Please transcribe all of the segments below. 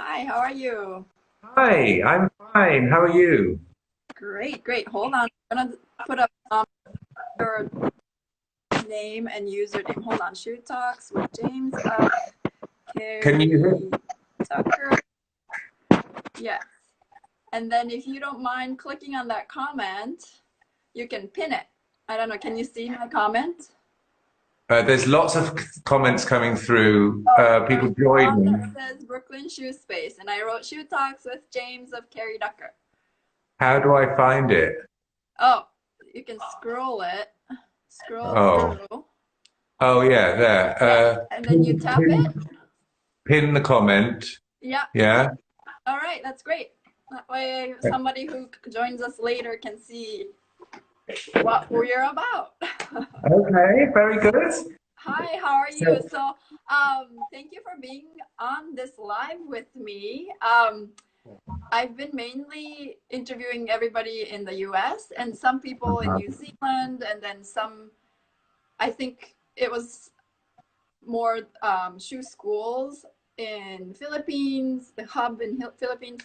Hi, how are you? Hi, I'm fine. How are you? Great, great. Hold on. I'm gonna put up your name and username. Hold on. Shoot Talks with James Can you hear? Carrie Tucker. Yes. And then if you don't mind clicking on that comment, you can pin it. I don't know. Can you see my comment? There's lots of comments coming through. Oh, People there's one that joining. says Brooklyn Shoe Space, and I wrote Shoe Talks with James of Carrie Tucker. How do I find it? Oh, you can scroll it. Scroll Oh, through. oh yeah, there. Yeah, and then you tap it. Pin the comment. Yeah. Yeah. All right, that's great. That way, somebody who joins us later can see what we're about. Okay, very good. Hi, how are you? So, So, thank you for being on this live with me. I've been mainly interviewing everybody in the US and some people in New Zealand, and then some, I think it was more shoe schools in Philippines, the hub in Philippines.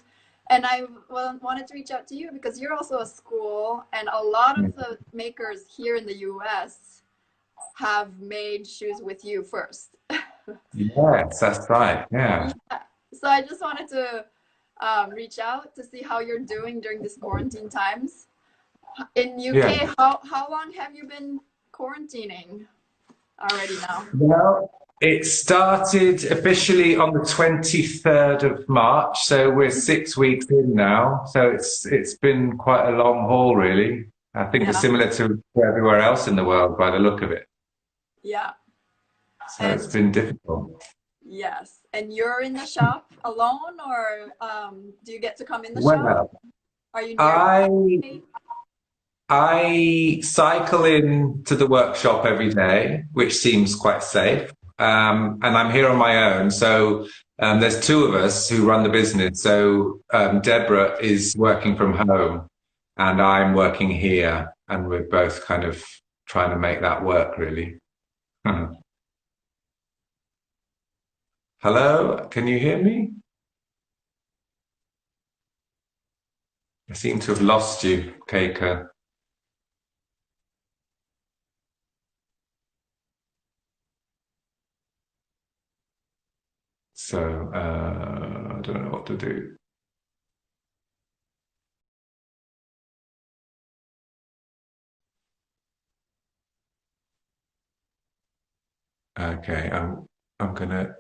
And I wanted to reach out to you because you're also a school, and a lot of the makers here in the US have made shoes with you first. yes, that's right. Yeah. Yeah. So I just wanted to reach out to see how you're doing during this quarantine times. In Yeah. UK, how long have you been quarantining already now? Well, it started officially on the 23rd of March, so we're 6 weeks in now. So it's been quite a long haul, really. I think it's Yeah, similar to everywhere else in the world by the look of it. yeah. So it's And been difficult. yes. And you're in the shop alone, or do you get to come in the shop? Well, Are you I nearby? I cycle in to the workshop every day, which seems quite safe. And I'm here on my own. So there's two of us who run the business. So Deborah is working from home and I'm working here. And we're both kind of trying to make that work, really. Hello, can you hear me? I seem to have lost you, Keika. So I don't know what to do. Okay, I'm gonna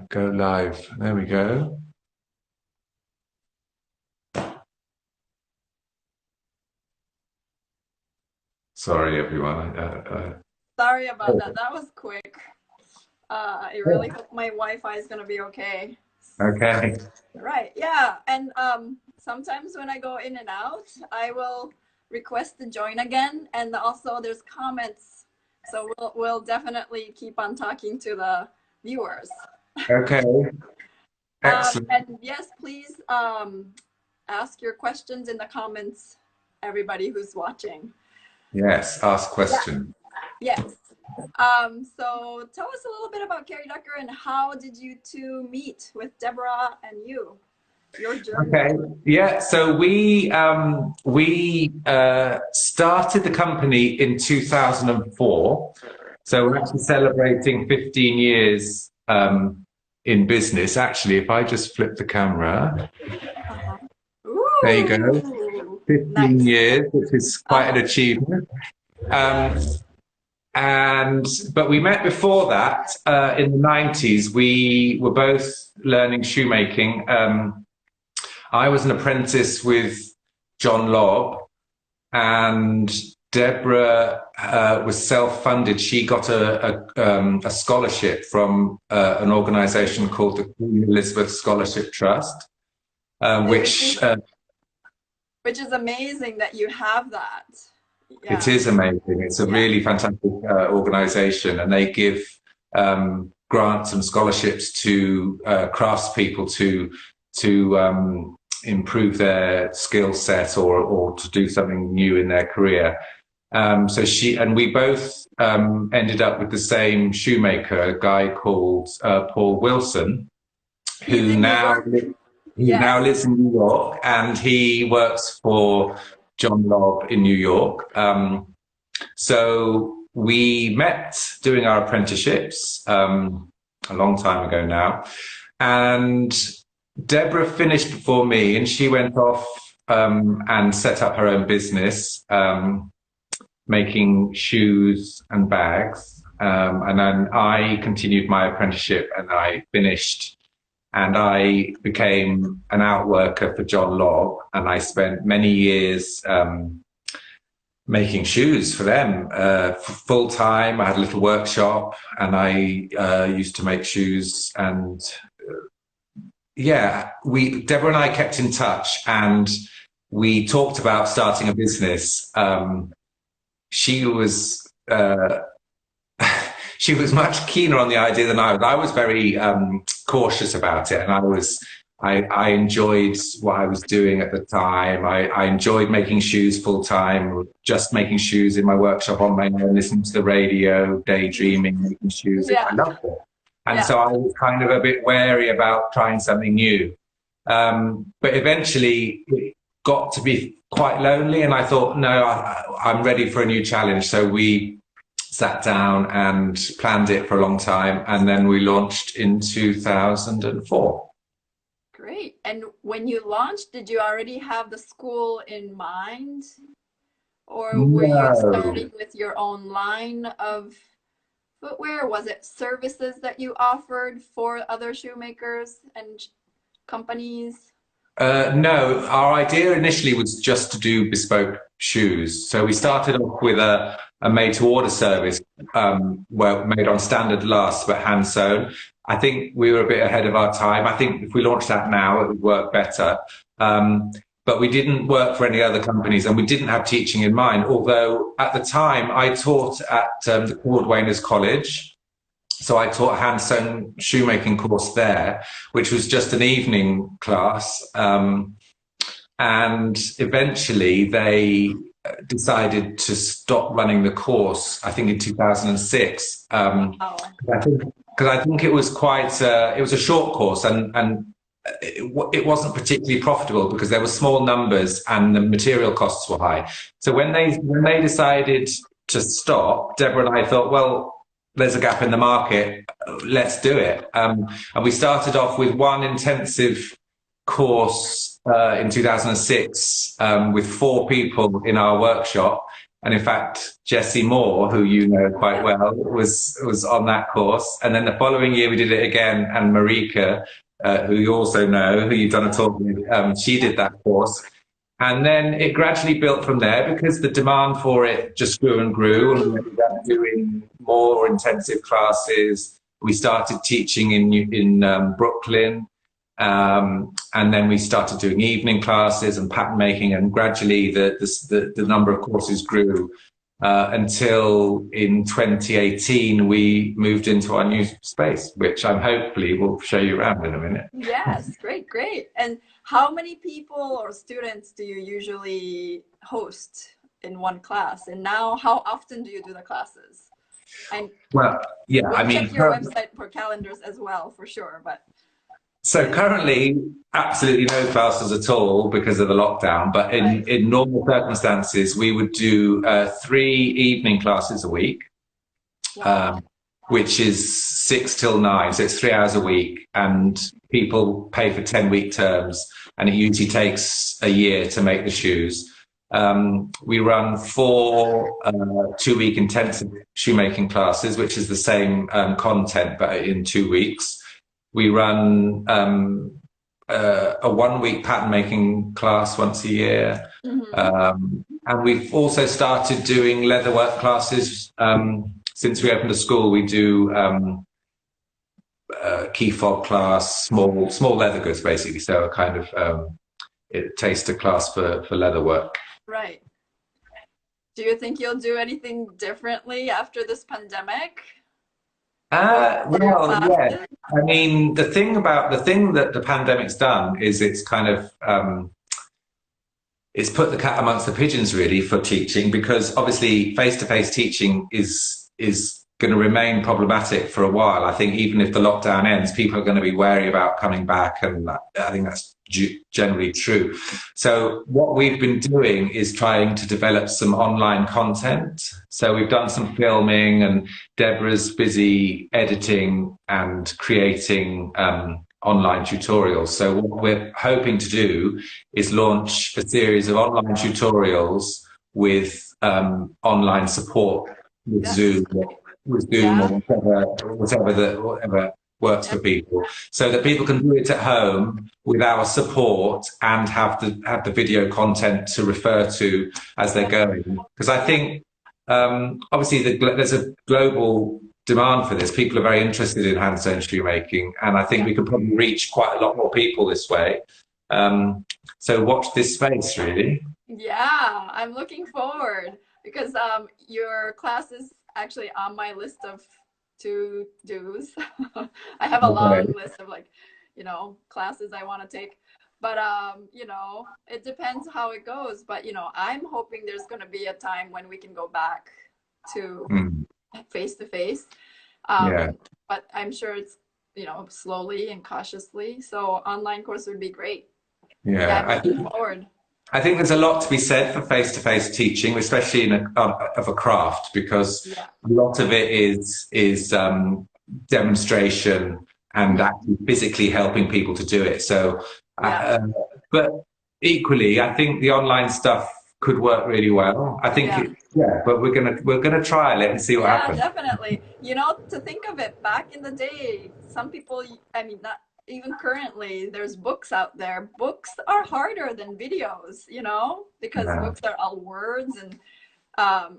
go live. There we go. Sorry, everyone. Sorry about that. That was quick. I really hope my Wi-Fi is gonna be okay. Okay. Right. Yeah. And sometimes when I go in and out, I will request to join again. And also there's comments. So we'll definitely keep on talking to the viewers. Okay. Excellent. And yes, please ask your questions in the comments, everybody who's watching. Yes. Ask Yeah. question. Yes. So tell us a little bit about Carrie Ducker and how did you two meet with Deborah and you, your journey? Okay. Yeah. So we started the company in 2004. So we're actually celebrating 15 years in business. Actually, if I just flip the camera, Uh-huh. there you go. Ooh, 15 nice. years, which is quite an Uh-huh. achievement. Um, but we met before that in the 90s. We were both learning shoemaking. I was an apprentice with John Lobb, and Deborah was self-funded. She got a scholarship from an organisation called the Queen Elizabeth Scholarship Trust, Which which is amazing that you have that. it Yeah. is amazing. It's a Yeah. really fantastic organisation, and they give grants and scholarships to craftspeople to improve their skill set or to do something new in their career. So we both ended up with the same shoemaker, a guy called Paul Wilson, who now lives in New York, and he works for John Lobb in New York. So we met doing our apprenticeships a long time ago now, and Deborah finished before me, and she went off and set up her own business, making shoes and bags. And then I continued my apprenticeship, and I finished, and I became an outworker for John Lobb, and I spent many years making shoes for them full time. I had a little workshop, and I used to make shoes. And Deborah and I kept in touch, and we talked about starting a business. She was she was much keener on the idea than I was. I was very cautious about it, and I enjoyed what I was doing at the time. I enjoyed making shoes full time, just making shoes in my workshop on my own, listening to the radio, daydreaming, making shoes. Yeah. I loved it. And so I was kind of a bit wary about trying something new. But eventually it got to be quite lonely, and I thought, no, I'm ready for a new challenge. So we sat down and planned it for a long time, and then we launched in 2004. Great. And when you launched, did you already have the school in mind? Or were you starting with your own line of footwear? Was it services that you offered for other shoemakers and companies? No, our idea initially was just to do bespoke shoes. So we started off with a made-to-order service, made on standard lasts but hand sewn. I think we were a bit ahead of our time. I think if we launched that now, it would work better. But we didn't work for any other companies, and we didn't have teaching in mind. Although at the time I taught at the Cordwainers College. So I taught a hand-sewn shoemaking course there, which was just an evening class. And eventually they decided to stop running the course, I think in 2006. Because I think it was it was a short course, and it wasn't particularly profitable because there were small numbers and the material costs were high. So when they decided to stop, Deborah and I thought, well, there's a gap in the market, let's do it. And we started off with one intensive course in 2006 with 4 people in our workshop. And in fact, Jessie Moore, who you know quite well, was on that course. And then the following year we did it again, and Marika, who you also know, who you've done a talk with, she did that course. And then it gradually built from there because the demand for it just grew and grew, and we ended up doing more intensive classes. We started teaching in Brooklyn, and then we started doing evening classes and pattern making, and gradually the number of courses grew until in 2018 we moved into our new space, which I'm hopefully will show you around in a minute. Yes, great. And how many people or students do you usually host in one class? And now, how often do you do the classes? And well, yeah, I mean, check your website for calendars as well, for sure. But so currently, absolutely no classes at all because of the lockdown. But in normal circumstances, we would do 3 evening classes a week, which is 6 till 9. So it's 3 hours a week, and people pay for 10-week terms, and it usually takes a year to make the shoes. We run 4 2-week intensive shoemaking classes, which is the same content but in 2 weeks. We run a 1-week pattern making class once a year. And we've also started doing leatherwork classes. Since we opened a school, we do key fob class, small leather goods basically. So a kind of taster class for leatherwork. Right. Do you think you'll do anything differently after this pandemic? Well, yeah. I mean, the thing that the pandemic's done is it's kind of it's put the cat amongst the pigeons really for teaching, because obviously face-to-face teaching is going to remain problematic for a while. I think even if the lockdown ends, people are going to be wary about coming back, and I think that's generally true. So what we've been doing is trying to develop some online content. So we've done some filming, and Deborah's busy editing and creating online tutorials. So what we're hoping to do is launch a series of online tutorials with online support with Zoom, or whatever works for people, so that people can do it at home with our support and have the video content to refer to as they're going. Because I think obviously there's a global demand for this. People are very interested in hand-sewn shoemaking, and I think we could probably reach quite a lot more people this way. So watch this space, really. Yeah, I'm looking forward, because your class is actually on my list of to-dos. I have a long list of, like, you know, classes I want to take, but you know, it depends how it goes. But you know, I'm hoping there's going to be a time when we can go back to face to face. But I'm sure it's, you know, slowly and cautiously. So online course would be great. Yeah, I'm looking forward. I think there's a lot to be said for face-to-face teaching, especially in of a craft, because a lot of it is demonstration and actually physically helping people to do it. So, but equally, I think the online stuff could work really well. I think, but we're gonna trial it and see what happens. Yeah, definitely. You know, to think of it, back in the day, some people, I mean, not even currently, there's books out there. Books are harder than videos, you know, because books are all words and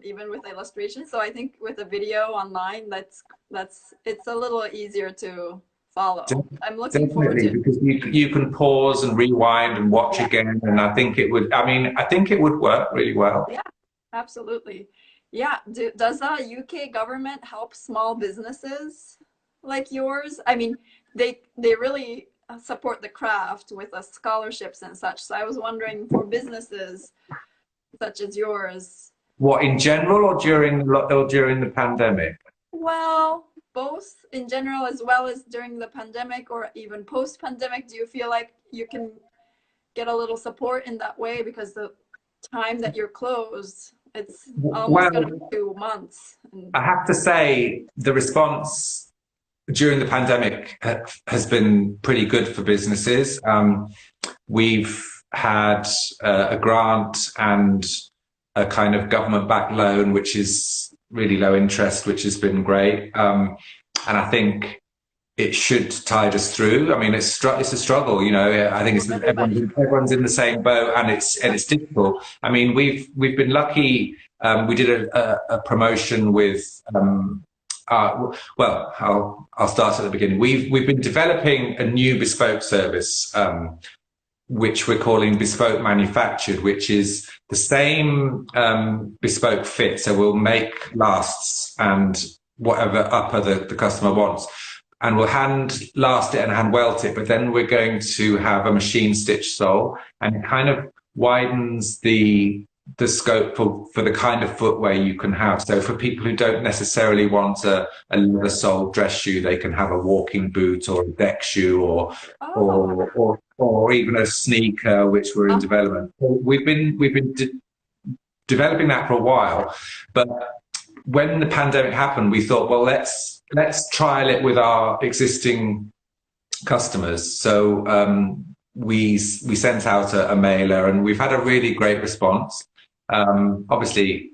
even with illustrations. So I think with a video online, it's a little easier to follow. I'm looking forward to it. Because you can pause and rewind and watch again, and I think it would. I mean, I think it would work really well. Yeah, absolutely. Yeah. Does the UK government help small businesses like yours? I mean, they really support the craft with scholarships and such. So I was wondering, for businesses such as yours. What, in general, or during the pandemic? Well, both in general as well as during the pandemic, or even post-pandemic. Do you feel like you can get a little support in that way? Because the time that you're closed, it's almost going to be 2 months. I have to say, the response during the pandemic has been pretty good for businesses. We've had a grant and a kind of government-backed loan, which is really low interest, which has been great. And I think it should tide us through. I mean, it's a struggle, you know. I think everyone's in the same boat, and it's difficult. I mean, we've been lucky. We did a promotion with. Well, I'll start at the beginning. We've been developing a new bespoke service, which we're calling Bespoke Manufactured, which is the same bespoke fit. So we'll make lasts and whatever upper the customer wants, and we'll hand last it and hand welt it. But then we're going to have a machine stitch sole, and it kind of widens the scope for the kind of footwear you can have. So for people who don't necessarily want a leather sole dress shoe, they can have a walking boot or a deck shoe or even a sneaker, which we're in development. We've been developing that for a while, but when the pandemic happened, we thought, well, let's trial it with our existing customers. So we sent out a mailer, and we've had a really great response. Obviously,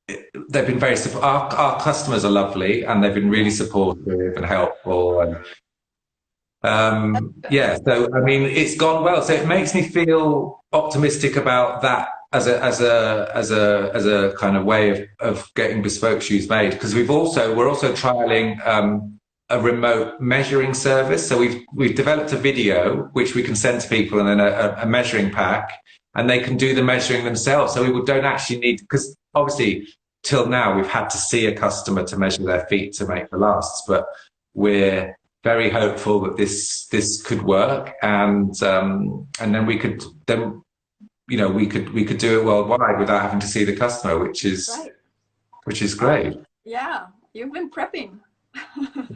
they've been very our customers are lovely, and they've been really supportive and helpful, and so I mean, it's gone well. So it makes me feel optimistic about that as a kind of way of getting bespoke shoes made, because we're also trialing a remote measuring service. So we've developed a video which we can send to people, and then a measuring pack, and they can do the measuring themselves. So we don't actually need, because obviously till now we've had to see a customer to measure their feet to make the lasts, but we're very hopeful that this could work, and then we could you know, we could do it worldwide without having to see the customer, which is great. Yeah, you've been prepping.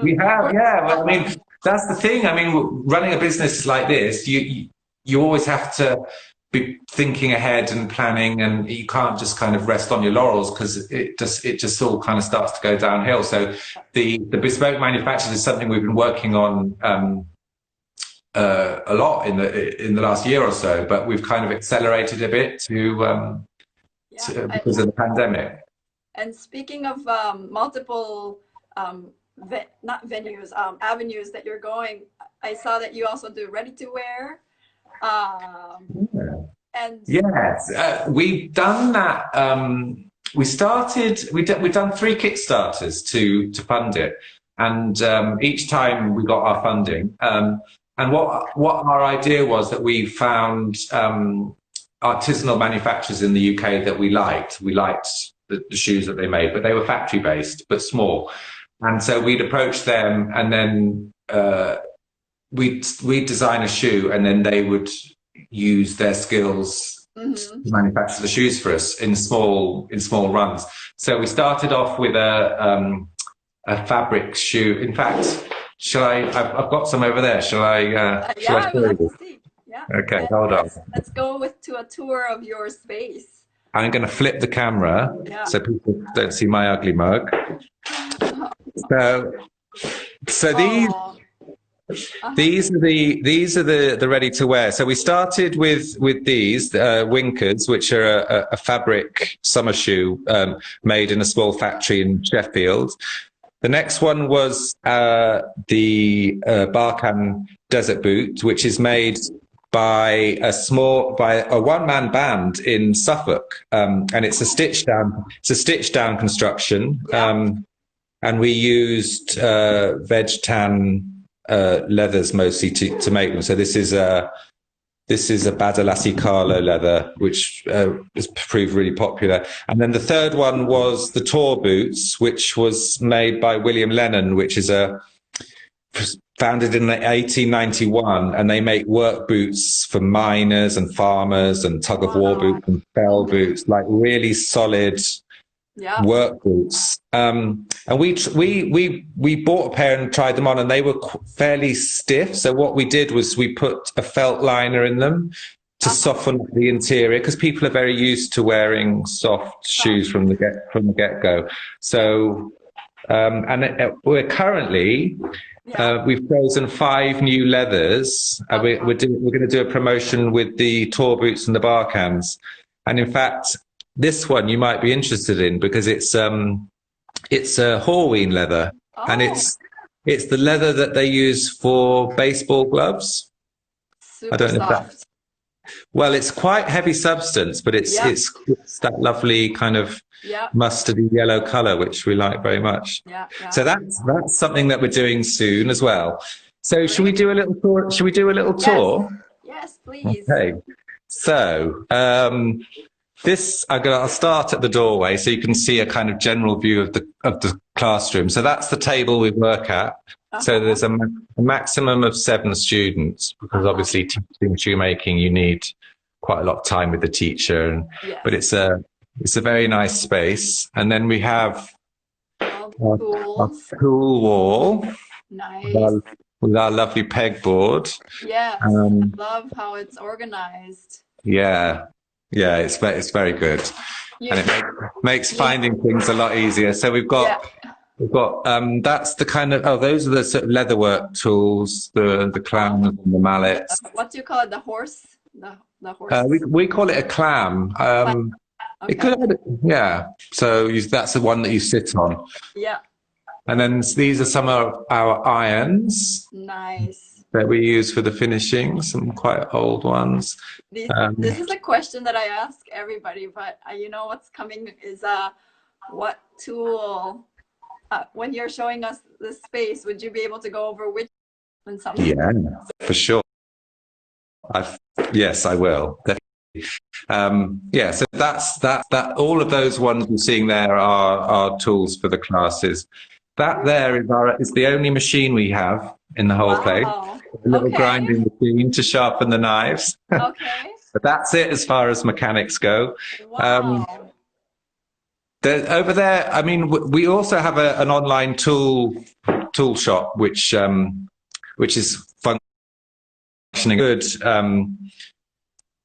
We have, yeah. Well, I mean, that's the thing. I mean, running a business like this, you always have to be thinking ahead and planning, and you can't just kind of rest on your laurels, because it just all kind of starts to go downhill. So the bespoke manufacturers is something we've been working on a lot in the last year or so, but we've kind of accelerated a bit because of the pandemic. And speaking of multiple not venues, avenues that you're going, I saw that you also do ready to wear. And yes, we've done that. We've done 3 Kickstarters to fund it, and each time we got our funding. And what our idea was, that we found artisanal manufacturers in the UK that we liked. We liked the shoes that they made, but they were factory based, but small. And so we'd approach them, and then we'd design a shoe, and then they would use their skills to manufacture the shoes for us in small runs. So we started off with a fabric shoe. In fact, I've got some over there. Shall I show you? Yeah. Okay, hold on. Let's go to a tour of your space. I'm going to flip the camera so people don't see my ugly mug. So these are the ready to wear. So we started with these Winkers, which are a fabric summer shoe made in a small factory in Sheffield. The next one was the Barkhane Desert Boot, which is made by a one-man band in Suffolk, and it's a stitch down construction. And we used veg tan leathers mostly to make them. So this is a Badalassi Carlo leather, which has proved really popular. And then the third one was the Tour boots, which was made by William Lennon, which is founded in 1891, and they make work boots for miners and farmers, and tug of war boots and fell boots, like really solid work boots. And we bought a pair and tried them on, and they were fairly stiff. So what we did was we put a felt liner in them to soften the interior, because people are very used to wearing soft shoes from the get-go. So we're currently we've chosen 5 new leathers. We're going to do a promotion with the Tour boots and the Barkhanes. And in fact, this one you might be interested in, because it's a Horween leather, and it's the leather that they use for baseball gloves. Super I don't know soft. if that. Well, it's quite heavy substance, but it's that lovely kind of mustardy yellow color, which we like very much. So that's something that we're doing soon as well. So should we do a little tour? Should we do a little tour? Yes, please. Okay. So I'll start at the doorway so you can see a kind of general view of the classroom. So that's the table we work at. So there's a maximum of 7 students, because obviously teaching shoemaking, you need quite a lot of time with the teacher. But it's a very nice space. And then we have a cool wall. Nice. With our lovely pegboard. Yeah, I love how it's organized. Yeah, it's very good, and it makes finding things a lot easier. So we've got that's the kind of those are the sort of leatherwork tools, the clams and the mallets. What do you call it? The horse? The horse. We call it a clam. It could, So that's the one that you sit on. Yeah. And then these are some of our irons. Nice. That we use for the finishing, some quite old ones. This is a question that I ask everybody, but you know what's coming is what tool, when you're showing us the space, would you be able to go over which and something? Yeah, for sure. Yes, I will. So that all of those ones you're seeing there are tools for the classes. That there is the only machine we have in the whole place. A little grinding machine to sharpen the knives. But that's it as far as mechanics go. Wow. Over there, I mean, we also have an online tool shop, which is functioning good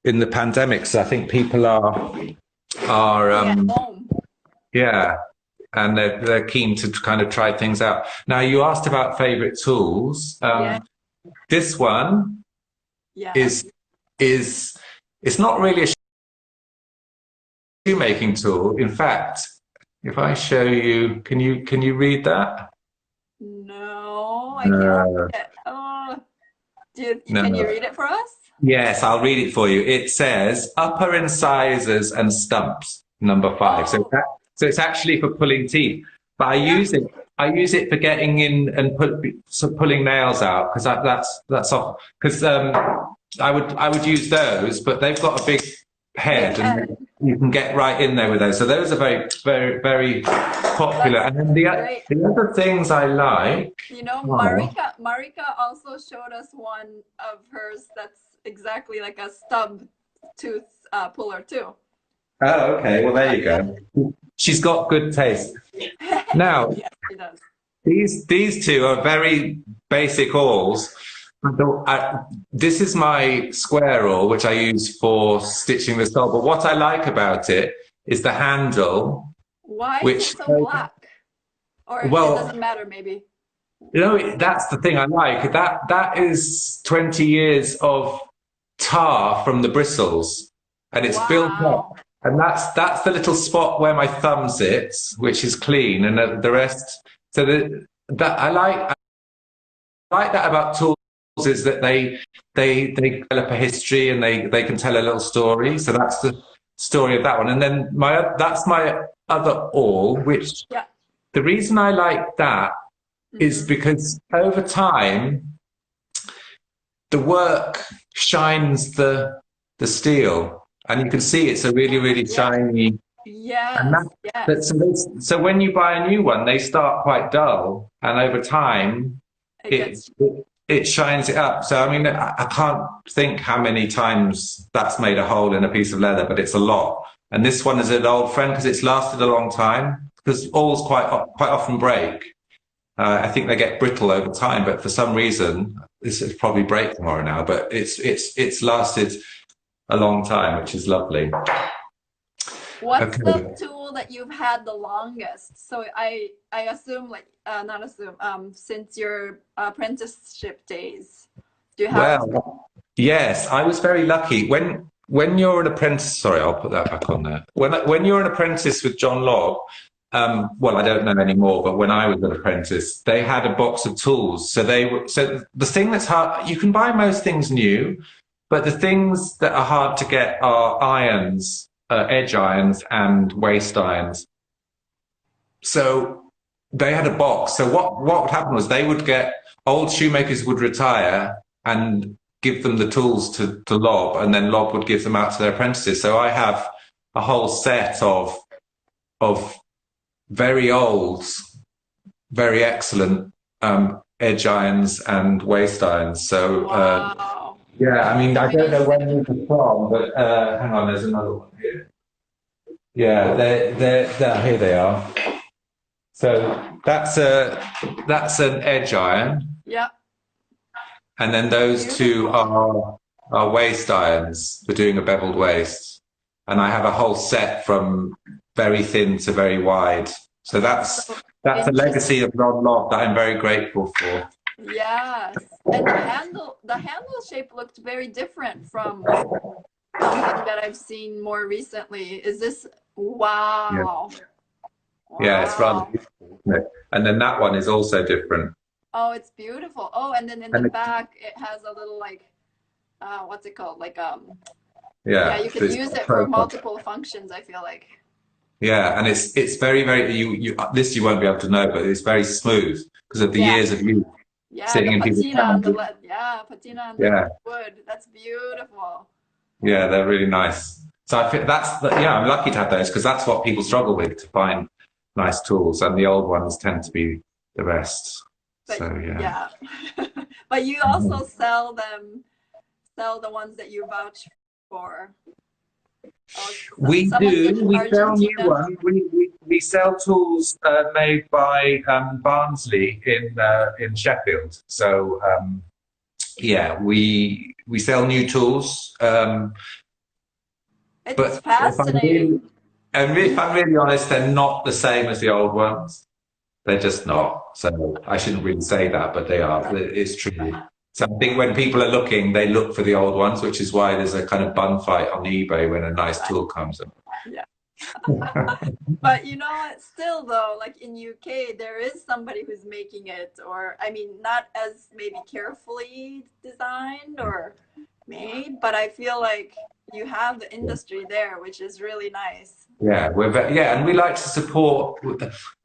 in the pandemic. So I think people are At home. yeah, and they're keen to kind of try things out. Now, you asked about favorite tools. This one is it's not really a shoemaking tool. In fact, if I show you, can you read that? No, I can't read it. Oh, can you read it for us? Yes, I'll read it for you. It says upper incisors and stumps, number 5. So it's actually for pulling teeth. But I use it for getting in and pulling nails out, because that's off. Because I would use those, but they've got a big head, and you can get right in there with those. So those are very, very, very popular. And then the other things I like, you know, Marika also showed us one of hers that's exactly like a stub tooth puller too. Oh, okay. Well, there you go. She's got good taste. Now, yes, she does. These two are very basic awls. This is my square awl, which I use for stitching the sole. But what I like about it is the handle. Why is it so black? Or it doesn't matter, maybe. You know, that's the thing I like. That is 20 years of tar from the bristles, and it's built up. And that's the little spot where my thumb sits, which is clean, and the rest. So that I like that about tools, is that they develop a history, and they can tell a little story. So that's the story of that one. And then that's my other awl, which the reason I like that is because over time the work shines the steel. And you can see it's a really, really shiny. So when you buy a new one, they start quite dull, and over time it shines it up. So I mean, I can't think how many times that's made a hole in a piece of leather, but it's a lot. And this one is an old friend because it's lasted a long time. Because awls quite often break. I think they get brittle over time, but for some reason, this will probably break tomorrow now. But it's lasted a long time, which is lovely. What's the tool that you've had the longest? So I assume, like, not assume, since your apprenticeship days. Do you have? Well, yes, I was very lucky. When you're an apprentice, sorry, I'll put that back on there. When you're an apprentice with John Lobb, well, I don't know anymore, but when I was an apprentice, they had a box of tools. So the thing that's hard, you can buy most things new, but the things that are hard to get are irons, edge irons and waist irons. So they had a box. So what would happen was old shoemakers would retire and give them the tools to Lobb, and then Lobb would give them out to their apprentices. So I have a whole set of very old, very excellent edge irons and waist irons. So yeah, I mean, I don't know when these are from, but hang on, there's another one here. Yeah, they're here they are. So that's an edge iron. Yeah. And then those two are waist irons for doing a beveled waist. And I have a whole set from very thin to very wide. So that's a legacy of John Lobb that I'm very grateful for. Yes, and the handle shape looked very different from something that I've seen more recently. Is this wow? Yeah, it's rather beautiful, isn't it? And then that one is also different. Oh, it's beautiful. Oh, and then in the back it has a little, like, what's it called? Like yeah, you can use it for multiple functions, I feel like. Yeah, and it's very, very this you won't be able to know, but it's very smooth because of the years of use. Yeah, the patina on the lead. Yeah, patina on the wood. That's beautiful. Yeah, they're really nice. So I think I'm lucky to have those, because that's what people struggle with, to find nice tools, and the old ones tend to be the best. But, so yeah. But you also sell the ones that you vouch or We someone do. in We sell new Argentina? ones. We sell tools made by Barnsley in Sheffield. So yeah, we sell new tools. It's But if I'm really, fascinating. and if I'm really honest, they're not the same as the old ones. They're just not. So I shouldn't really say that, but they are. It's true. So I think when people are looking, they look for the old ones, which is why there's a kind of bun fight on eBay when a nice Right. tool comes up. Yeah. But you know what, still though, like in UK, there is somebody who's making it, or I mean, not as maybe carefully designed or made, but I feel like you have the industry there, which is really nice. Yeah, yeah, and we like to support.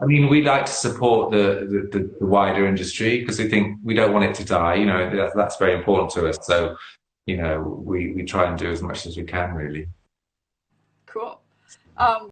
I mean, we like to support the wider industry because we think we don't want it to die. You know, that's very important to us. So, you know, we try and do as much as we can, really. Cool.